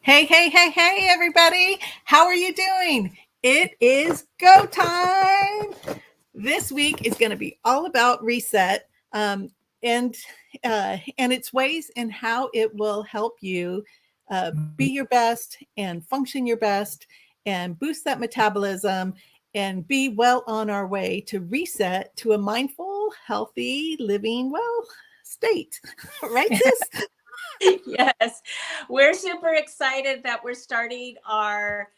Hey, hey, hey, hey, everybody. How are you doing? It is go time. This week is going to be all about reset and and its ways and how it will help you be your best and function your best and boost that metabolism and be well on our way to reset to a mindful, healthy, living well state. Right, sis? Yes, we're super excited that we're starting our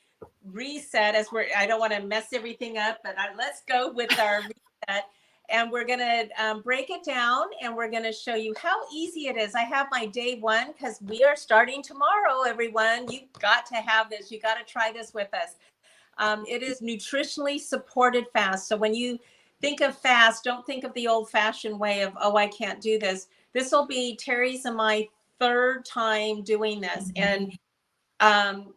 reset I don't want to mess everything up, but let's go with our reset. And we're going to break it down and we're going to show you how easy it is. I have my day one because we are starting tomorrow, everyone. You've got to have this. You got to try this with us. It is nutritionally supported fast. So when you think of fast, don't think of the old fashioned way of, oh, I can't do this. This will be Terry's and my third time doing this. And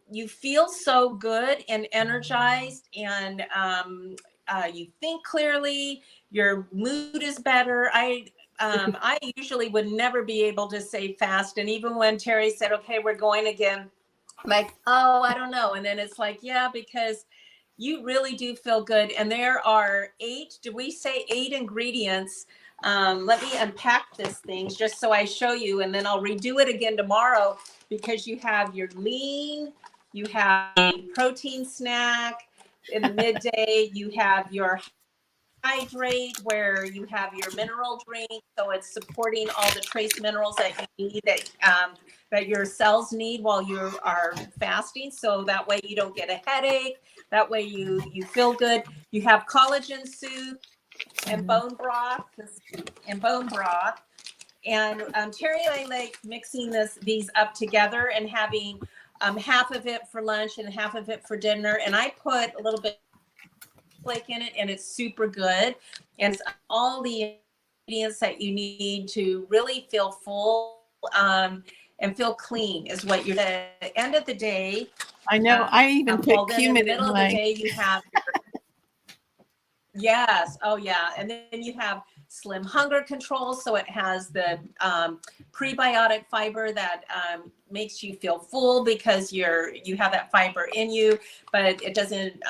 you feel so good and energized, and you think clearly. Your mood is better. I usually would never be able to say fast, and even when Terry said, "Okay, we're going again," I'm like, "Oh, I don't know." And then it's like, "Yeah," because you really do feel good. And there are eight. Do we say eight ingredients? Let me unpack this thing just so I show you, and then I'll redo it again tomorrow because you have your lean, you have a protein snack in the midday, you have your hydrate where you have your mineral drink, so it's supporting all the trace minerals that you need that your cells need while you are fasting, so that way you don't get a headache, that way you feel good. You have collagen soup and bone broth and Terry and I like mixing these up together and having half of it for lunch and half of it for dinner, and I put a little bit flake in it, and it's super good, and it's all the ingredients that you need to really feel full and feel clean is what you're at the end of the day. I know. I even Well, put then in the cumin middle in of the my. day you have yes, oh yeah, and then you have slim hunger control, so it has the prebiotic fiber that makes you feel full because you have that fiber in you, but it doesn't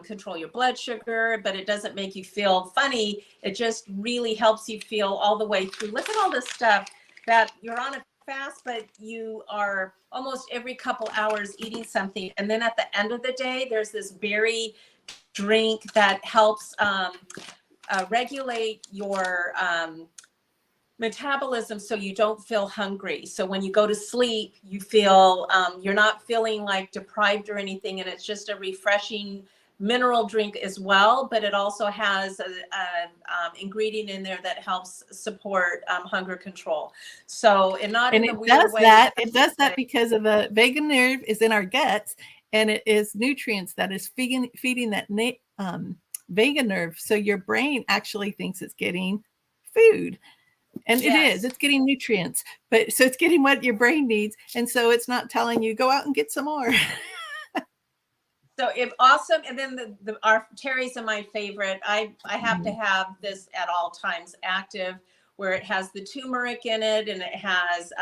control your blood sugar, but it doesn't make you feel funny. It just really helps you feel all the way through. Look at all this stuff that you're on a fast, but you are almost every couple hours eating something. And then at the end of the day, there's this berry drink that helps regulate your metabolism so you don't feel hungry. So when you go to sleep, you feel you're not feeling like deprived or anything, and it's just a refreshing mineral drink as well, but it also has a ingredient in there that helps support hunger control. So, and not And in the it weird does way that. that It does that because of the vagus nerve is in our guts, and it is nutrients that is feeding that vagus nerve. So your brain actually thinks it's getting food, and it is. yes. It's getting nutrients, but so it's getting what your brain needs, and so it's not telling you go out and get some more. So if awesome, and then our Terry's are my favorite. I have to have this at all times active, where it has the turmeric in it, and it has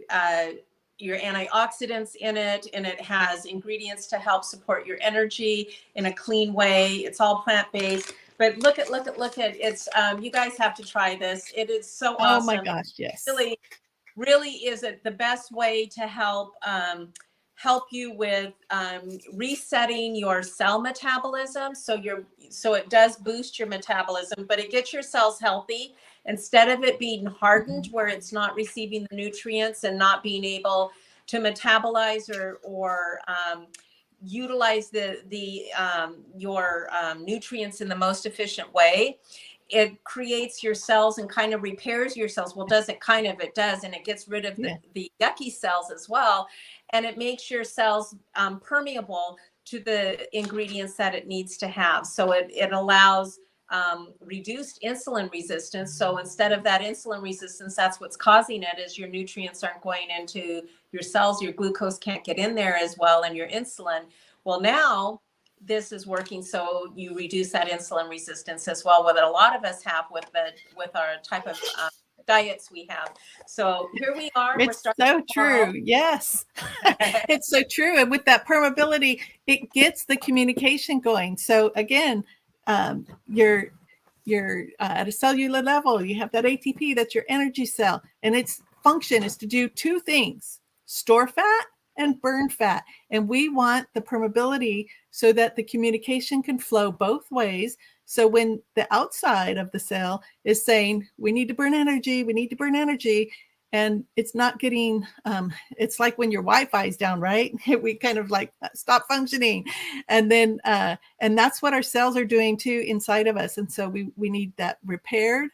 uh, your antioxidants in it, and it has ingredients to help support your energy in a clean way. It's all plant based. But look at it's you guys have to try this. It is so Oh my awesome. gosh, yes. Really really is it the best way to help you with resetting your cell metabolism, so it does boost your metabolism, but it gets your cells healthy instead of it being hardened where it's not receiving the nutrients and not being able to metabolize or utilize your nutrients in the most efficient way. It creates your cells and kind of repairs your cells. Well, does it kind of? It does, and it gets rid of Yeah. the yucky cells as well, and it makes your cells permeable to the ingredients that it needs to have. So it allows reduced insulin resistance. So instead of that insulin resistance, that's what's causing it, is your nutrients aren't going into your cells. Your glucose can't get in there as well, and your insulin. Well, now this is working, so you reduce that insulin resistance as well, what a lot of us have with our type of diets we have. So here we are. We're It's starting so tomorrow. true. Yes. It's so true. And with that permeability, it gets the communication going. So again, you're at a cellular level, you have that ATP, that's your energy cell, and its function is to do two things: store fat and burn fat. And we want the permeability so that the communication can flow both ways. So when the outside of the cell is saying, we need to burn energy, we need to burn energy, and it's not getting, it's like when your Wi-Fi is down, right? We kind of like stop functioning. And then, and that's what our cells are doing too inside of us. And so we need that repaired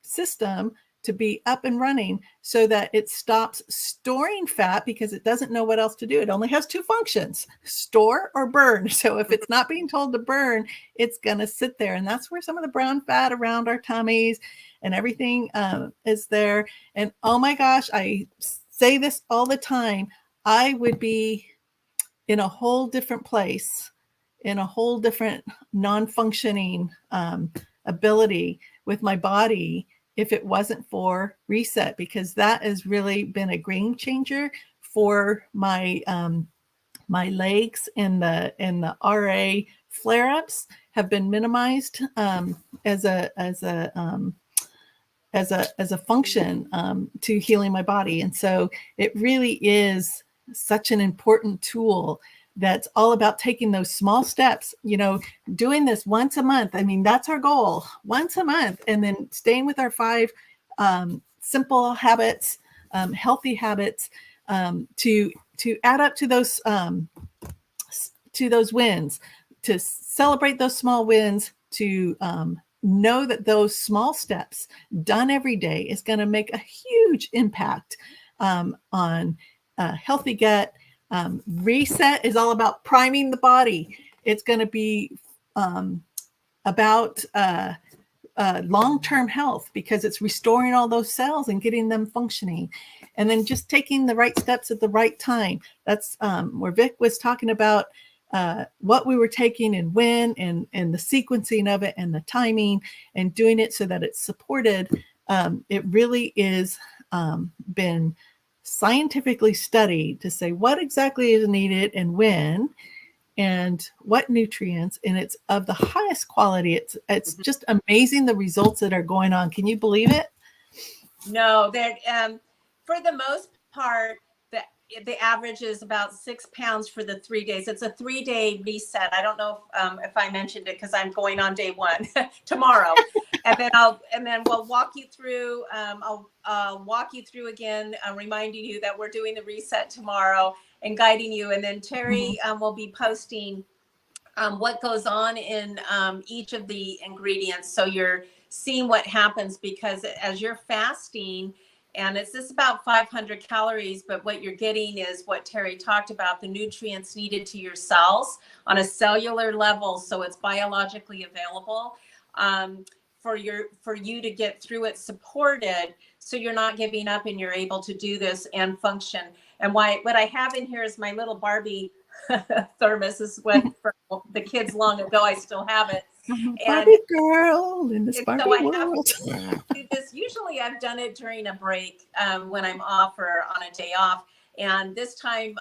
system to be up and running so that it stops storing fat, because it doesn't know what else to do. It only has two functions: store or burn. So if it's not being told to burn, it's going to sit there. And that's where some of the brown fat around our tummies and everything is there. And oh my gosh, I say this all the time, I would be in a whole different place, in a whole different non-functioning ability with my body if it wasn't for Reset, because that has really been a game changer for my my legs, and the RA flare-ups have been minimized as a function to healing my body. And so it really is such an important tool that's all about taking those small steps, doing this once a month. I mean, that's our goal, once a month, and then staying with our 5 simple habits, healthy habits, to add up to those wins, to celebrate those small wins, to know that those small steps done every day is going to make a huge impact on a healthy gut. Reset is all about priming the body. It's going to be about long-term health, because it's restoring all those cells and getting them functioning. And then just taking the right steps at the right time. That's where Vic was talking about what we were taking and when, and the sequencing of it and the timing, and doing it so that it's supported. It really is been scientifically studied to say what exactly is needed and when, and what nutrients, and it's of the highest quality. It's just amazing the results that are going on. Can you believe it? No, that for the most part, the average is about 6 pounds for the 3 days. It's a 3-day reset. I don't know if I mentioned it, because I'm going on day 1 tomorrow, and then we'll walk you through. I'll walk you through again, reminding you that we're doing the reset tomorrow and guiding you. And then Terry will be posting what goes on in each of the ingredients, so you're seeing what happens, because as you're fasting, and it's just about 500 calories, but what you're getting is what Terry talked about, the nutrients needed to your cells on a cellular level, so it's biologically available for you to get through it supported, so you're not giving up and you're able to do this and function. And what I have in here is my little Barbie thermos. This is what for the kids long ago, I still have it. Barbie girl in this Barbie world. Do this. Usually I've done it during a break when I'm off or on a day off. And this time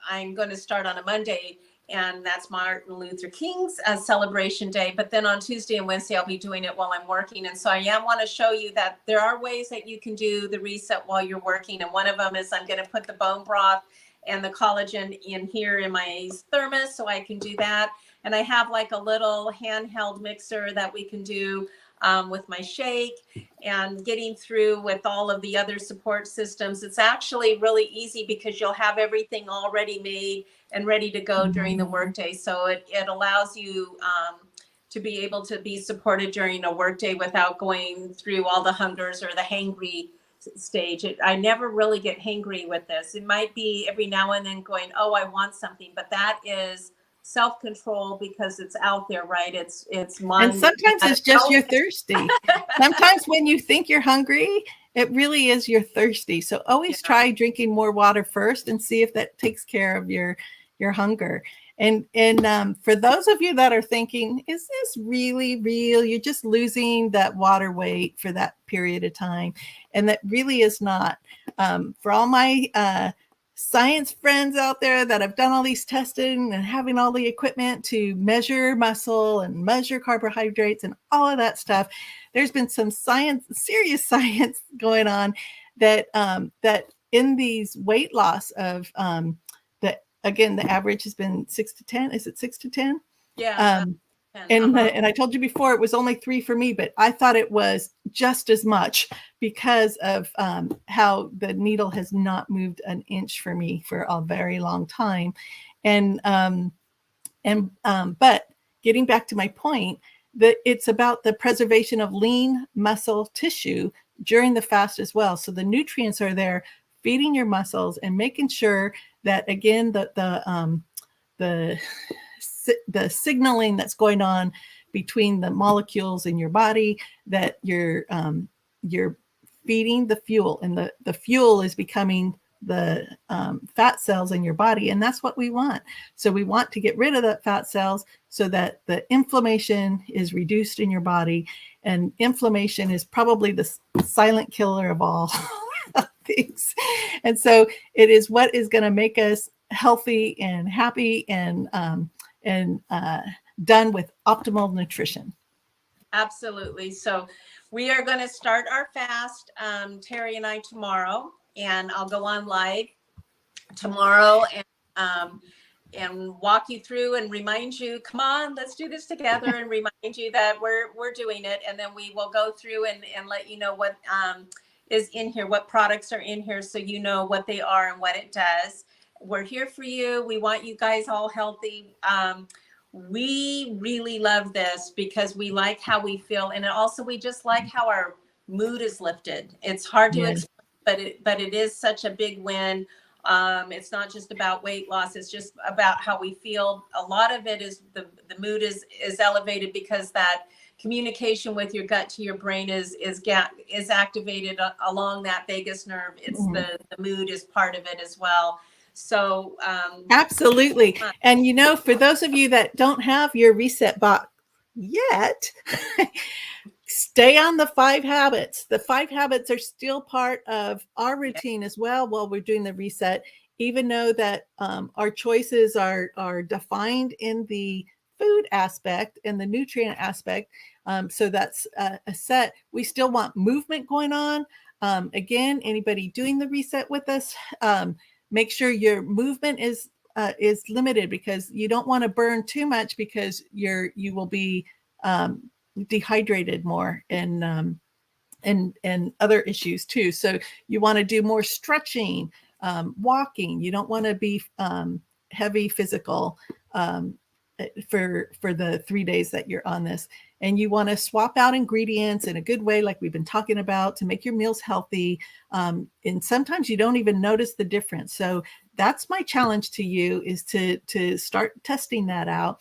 I'm going to start on a Monday, and that's Martin Luther King's celebration day. But then on Tuesday and Wednesday, I'll be doing it while I'm working. And so I want to show you that there are ways that you can do the reset while you're working. And one of them is I'm going to put the bone broth and the collagen in here in my thermos, so I can do that. And I have like a little handheld mixer that we can do with my shake, and getting through with all of the other support systems. It's actually really easy, because you'll have everything already made and ready to go during the workday. So it allows you to be able to be supported during a workday without going through all the hungers or the hangry stage. I never really get hangry with this. It might be every now and then going, oh, I want something, but that is self-control, because it's out there, right? It's mine. And sometimes it's just you're thirsty. Sometimes when you think you're hungry, it really is you're thirsty. So always try drinking more water first and see if that takes care of your hunger. And for those of you that are thinking, is this really real? You're just losing that water weight for that period of time. And that really is not. For all my science friends out there that have done all these testing and having all the equipment to measure muscle and measure carbohydrates and all of that stuff, there's been some science, serious science going on that that in these weight loss of again, the average has been 6 to 10. Is it 6 to 10? Yeah. And I told you before, it was only 3 for me, but I thought it was just as much because of how the needle has not moved an inch for me for a very long time. But getting back to my point, that it's about the preservation of lean muscle tissue during the fast as well. So the nutrients are there feeding your muscles and making sure that, again, the signaling that's going on between the molecules in your body, that you're feeding the fuel, and the fuel is becoming the fat cells in your body, and that's what we want. So we want to get rid of the fat cells so that the inflammation is reduced in your body, and inflammation is probably the silent killer of all things. And so it is what is going to make us healthy and happy and done with optimal nutrition. Absolutely. So we are going to start our fast, Terry and I, tomorrow, and I'll go on live tomorrow and walk you through and remind you, come on, let's do this together, and remind you that we're doing it. And then we will go through and let you know what is in here, what products are in here, so you know what they are and what it does. We're here for you. We want you guys all healthy. We really love this because we like how we feel, and also we just like how our mood is lifted. It's hard to explain, but it is such a big win. It's not just about weight loss. It's just about how we feel. A lot of it is the mood is elevated because that communication with your gut to your brain is activated along that vagus nerve. It's the mood is part of it as well. So absolutely. And for those of you that don't have your reset box yet, stay on the 5 habits. The 5 habits are still part of our routine as well while we're doing the reset, even though that our choices are defined in the food aspect and the nutrient aspect. So that's a set. We still want movement going on. Again, anybody doing the reset with us, make sure your movement is limited, because you don't want to burn too much, because you will be dehydrated more and other issues too. So you want to do more stretching, walking. You don't want to be heavy physical for the 3 days that you're on this. And you want to swap out ingredients in a good way, like we've been talking about, to make your meals healthy. And sometimes you don't even notice the difference. So that's my challenge to you, is to start testing that out.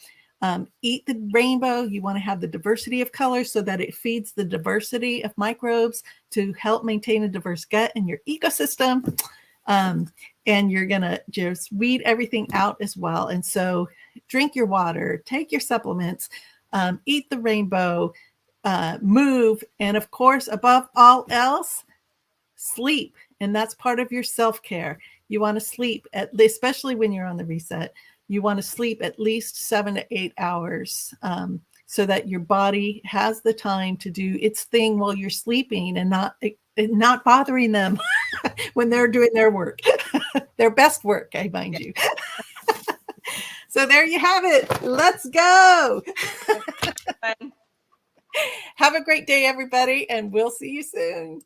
Eat the rainbow. You want to have the diversity of colors so that it feeds the diversity of microbes to help maintain a diverse gut in your ecosystem. And you're going to just weed everything out as well. And so drink your water, take your supplements, eat the rainbow, move, and of course, above all else, sleep. And that's part of your self-care. You want to sleep, especially when you're on the reset, you want to sleep at least 7 to 8 hours, so that your body has the time to do its thing while you're sleeping, and not bothering them when they're doing their work, their best work, I mind you. So there you have it. Let's go. Have a great day, everybody, and we'll see you soon.